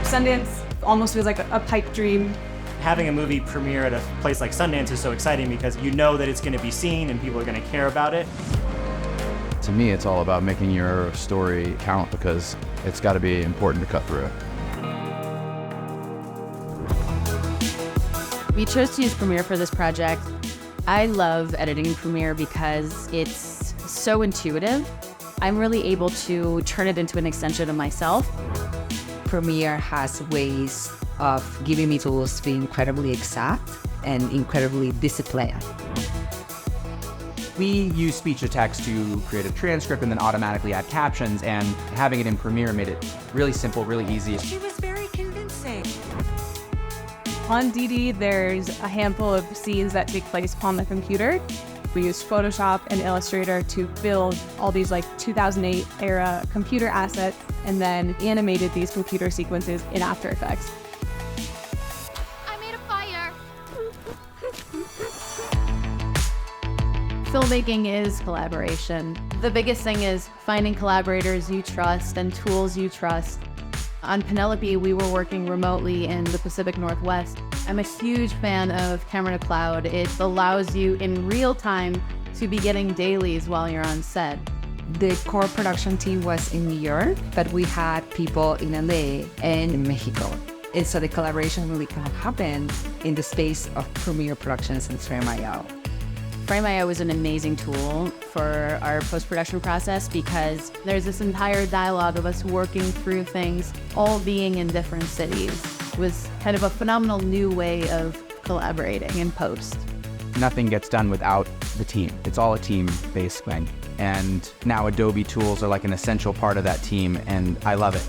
Sundance almost feels like a pipe dream. Having a movie premiere at a place like Sundance is so exciting because you know that it's going to be seen and people are going to care about it. To me, it's all about making your story count because it's got to be important to cut through. We chose to use Premiere for this project. I love editing in Premiere because it's so intuitive. I'm really able to turn it into an extension of myself. Premiere has ways of giving me tools to be incredibly exact and incredibly disciplined. We use speech to text to create a transcript and then automatically add captions, and having it in Premiere made it really simple, really easy. She was very convincing. On DD, there's a handful of scenes that take place on the computer. We used Photoshop and Illustrator to build all these 2008 era computer assets and then animated these computer sequences in After Effects. I made a fire. Filmmaking is collaboration. The biggest thing is finding collaborators you trust and tools you trust. On Penelope, we were working remotely in the Pacific Northwest. I'm a huge fan of camera to cloud. It allows you in real time to be getting dailies while you're on set. The core production team was in New York, but we had people in LA and in Mexico. And so the collaboration really kind of happened in the space of Premiere Productions and Frame.io. Frame.io is an amazing tool for our post-production process because there's this entire dialogue of us working through things, all being in different cities. It was kind of a phenomenal new way of collaborating in post. Nothing gets done without the team. It's all a team-based thing. And now Adobe tools are like an essential part of that team, and I love it.